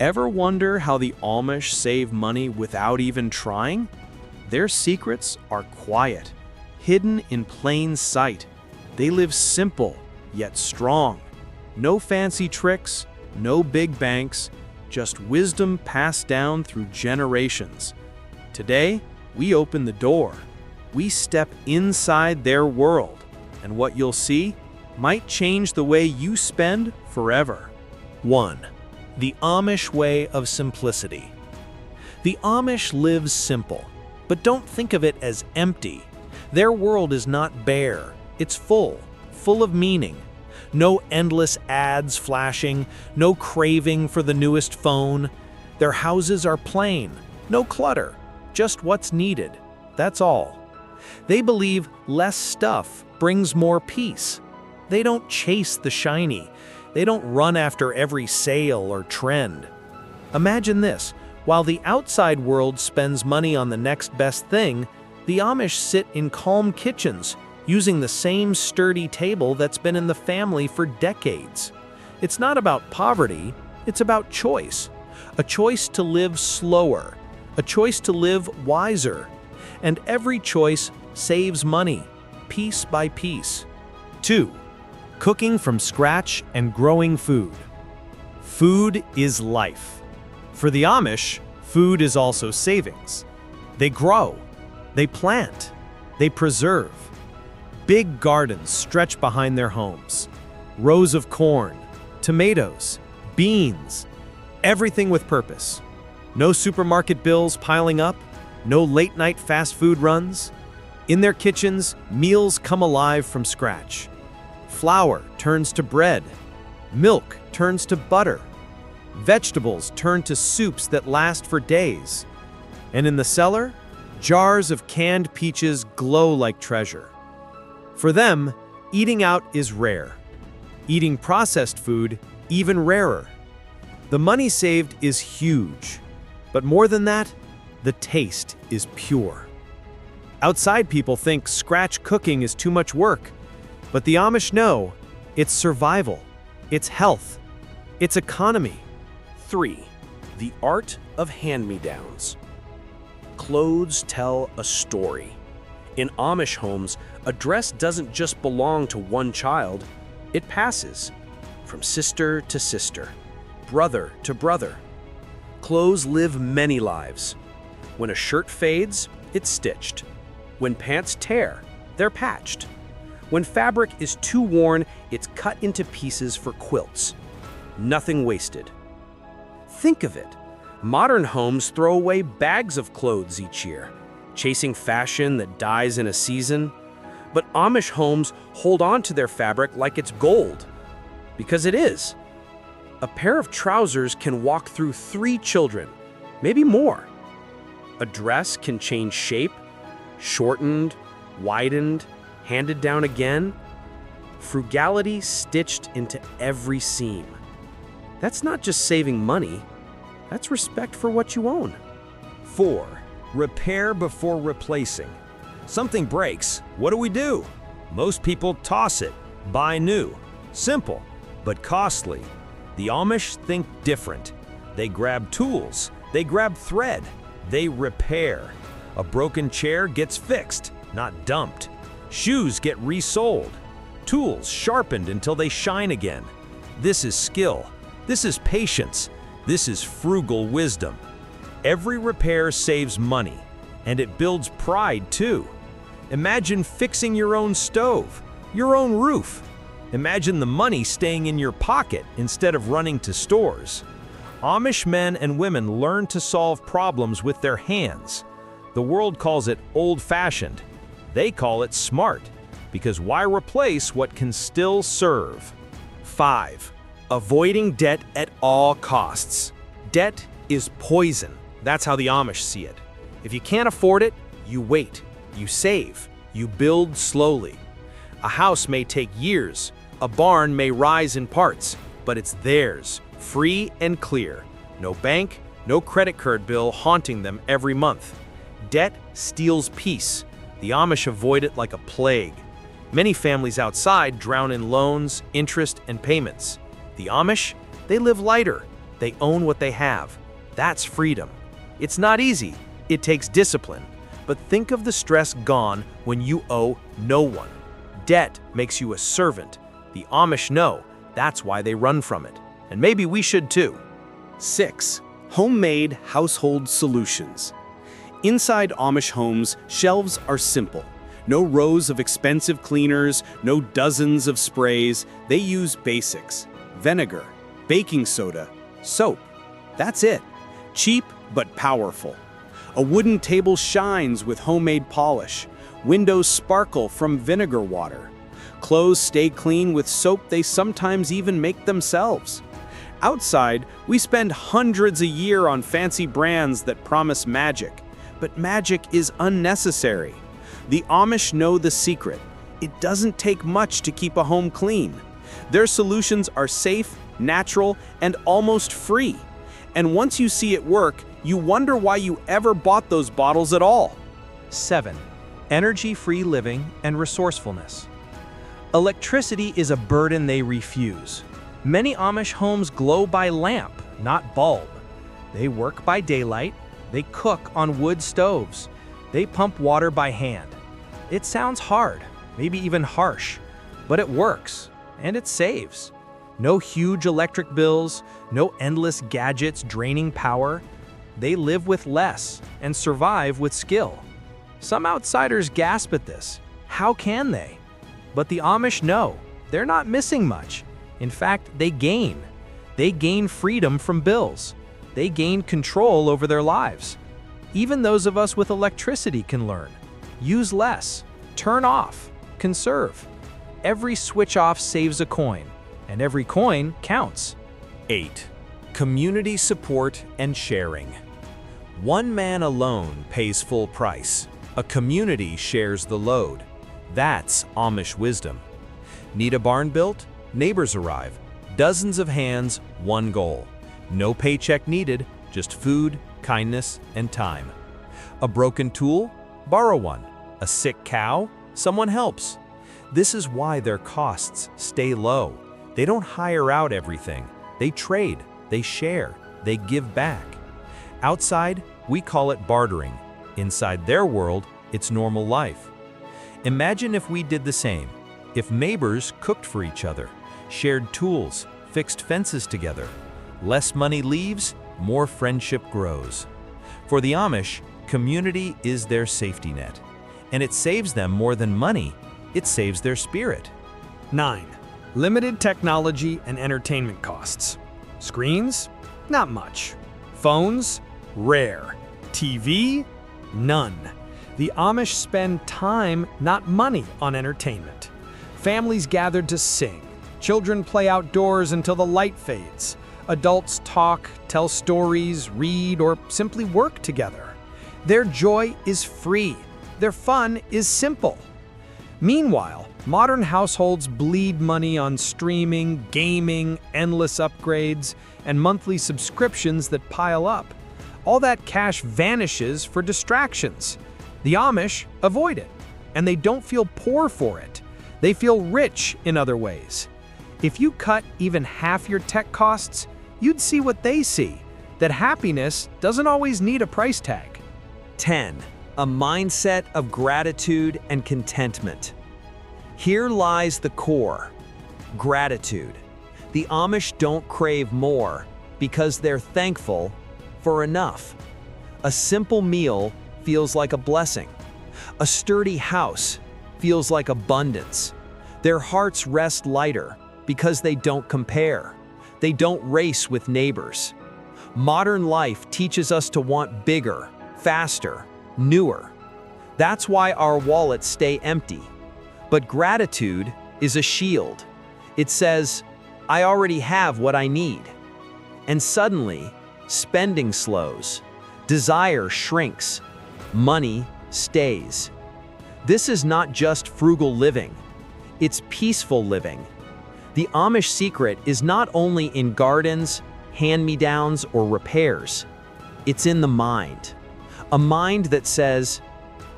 Ever wonder how the Amish save money without even trying? Their secrets are quiet, hidden in plain sight. They live simple, yet strong. No fancy tricks, no big banks, just wisdom passed down through generations. Today, we open the door. We step inside their world, and what you'll see might change the way you spend forever. 1. The Amish way of simplicity. The Amish lives simple, but don't think of it as empty. Their world is not bare. It's full of meaning. No endless ads flashing, no craving for the newest phone. Their houses are plain, no clutter, just what's needed. That's all. They believe less stuff brings more peace. They don't chase the shiny. They don't run after every sale or trend. Imagine this, while the outside world spends money on the next best thing, the Amish sit in calm kitchens, using the same sturdy table that's been in the family for decades. It's not about poverty, it's about choice. A choice to live slower, a choice to live wiser. And every choice saves money, piece by piece. 2. Cooking from scratch and growing food. Food is life. For the Amish, food is also savings. They grow, they plant, they preserve. Big gardens stretch behind their homes. Rows of corn, tomatoes, beans, everything with purpose. No supermarket bills piling up, no late-night fast food runs. In their kitchens, meals come alive from scratch. Flour turns to bread. Milk turns to butter. Vegetables turn to soups that last for days. And in the cellar, jars of canned peaches glow like treasure. For them, eating out is rare. Eating processed food, even rarer. The money saved is huge. But more than that, the taste is pure. Outside people think scratch cooking is too much work. But the Amish know it's survival, it's health, it's economy. 3. The art of hand-me-downs. Clothes tell a story. In Amish homes, a dress doesn't just belong to one child, it passes from sister to sister, brother to brother. Clothes live many lives. When a shirt fades, it's stitched. When pants tear, they're patched. When fabric is too worn, it's cut into pieces for quilts. Nothing wasted. Think of it. Modern homes throw away bags of clothes each year, chasing fashion that dies in a season. But Amish homes hold on to their fabric like it's gold. Because it is. A pair of trousers can walk through 3 children, maybe more. A dress can change shape, shortened, widened, handed down again. Frugality stitched into every seam. That's not just saving money, that's respect for what you own. 4. Repair before replacing. Something breaks, what do? Most people toss it, buy new. Simple, but costly. The Amish think different. They grab tools, they grab thread, they repair. A broken chair gets fixed, not dumped. Shoes get resoled. Tools sharpened until they shine again. This is skill. This is patience. This is frugal wisdom. Every repair saves money, and it builds pride too. Imagine fixing your own stove, your own roof. Imagine the money staying in your pocket instead of running to stores. Amish men and women learn to solve problems with their hands. The world calls it old-fashioned. They call it smart, because why replace what can still serve? 5. Avoiding debt at all costs. Debt is poison. That's how the Amish see it. If you can't afford it, you wait, you save, you build slowly. A house may take years, a barn may rise in parts, but it's theirs, free and clear. No bank, no credit card bill haunting them every month. Debt steals peace. The Amish avoid it like a plague. Many families outside drown in loans, interest, and payments. The Amish, they live lighter, They own what they have. That's freedom. It's not easy. It takes discipline. But think of the stress gone when you owe no one. Debt makes you a servant. The Amish know. That's why they run from it. And maybe we should too. 6. Homemade household solutions. Inside Amish homes, shelves are simple. No rows of expensive cleaners, no dozens of sprays. They use basics: vinegar, baking soda, soap. That's it. Cheap but powerful. A wooden table shines with homemade polish. Windows sparkle from vinegar water. Clothes stay clean with soap they sometimes even make themselves. Outside, we spend hundreds a year on fancy brands that promise magic. But magic is unnecessary. The Amish know the secret. It doesn't take much to keep a home clean. Their solutions are safe, natural, and almost free. And once you see it work, you wonder why you ever bought those bottles at all. 7. Energy-free living and resourcefulness. Electricity is a burden they refuse. Many Amish homes glow by lamp, not bulb. They work by daylight. They cook on wood stoves. They pump water by hand. It sounds hard, maybe even harsh, but it works, and it saves. No huge electric bills, no endless gadgets draining power. They live with less and survive with skill. Some outsiders gasp at this. How can they? But the Amish know they're not missing much. In fact, they gain. They gain freedom from bills. They gain control over their lives. Even those of us with electricity can learn. Use less, turn off, conserve. Every switch off saves a coin, and every coin counts. 8. Community support and sharing. One man alone pays full price. A community shares the load. That's Amish wisdom. Need a barn built? Neighbors arrive. Dozens of hands, one goal. No paycheck needed, just food, kindness, and time. A broken tool? Borrow one. A sick cow? Someone helps. This is why their costs stay low. They don't hire out everything. They trade, they share, they give back. Outside, we call it bartering. Inside their world, it's normal life. Imagine if we did the same. If neighbors cooked for each other, shared tools, fixed fences together. Less money leaves, more friendship grows. For the Amish, community is their safety net. And it saves them more than money. It saves their spirit. 9. Limited technology and entertainment costs. Screens? Not much. Phones? Rare. TV? None. The Amish spend time, not money, on entertainment. Families gather to sing. Children play outdoors until the light fades. Adults talk, tell stories, read, or simply work together. Their joy is free. Their fun is simple. Meanwhile, modern households bleed money on streaming, gaming, endless upgrades, and monthly subscriptions that pile up. All that cash vanishes for distractions. The Amish avoid it, and they don't feel poor for it. They feel rich in other ways. If you cut even half your tech costs, you'd see what they see, that happiness doesn't always need a price tag. 10. A mindset of gratitude and contentment. Here lies the core. Gratitude. The Amish don't crave more because they're thankful for enough. A simple meal feels like a blessing. A sturdy house feels like abundance. Their hearts rest lighter because they don't compare. They don't race with neighbors. Modern life teaches us to want bigger, faster, newer. That's why our wallets stay empty. But gratitude is a shield. It says, I already have what I need. And suddenly, spending slows. Desire shrinks. Money stays. This is not just frugal living. It's peaceful living. The Amish secret is not only in gardens, hand-me-downs, or repairs. It's in the mind. A mind that says,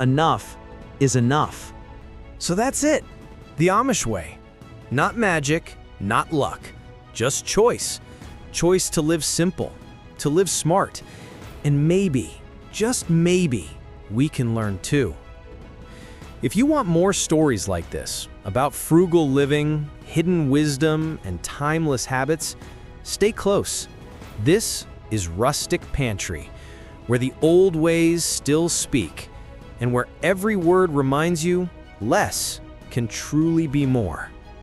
enough is enough. So that's it. The Amish way. Not magic, not luck. Just choice. choice to live simple, to live smart, and maybe, just maybe, we can learn too. If you want more stories like this, about frugal living, hidden wisdom, and timeless habits, stay close. This is Rustic Pantry, where the old ways still speak, and where every word reminds you less can truly be more.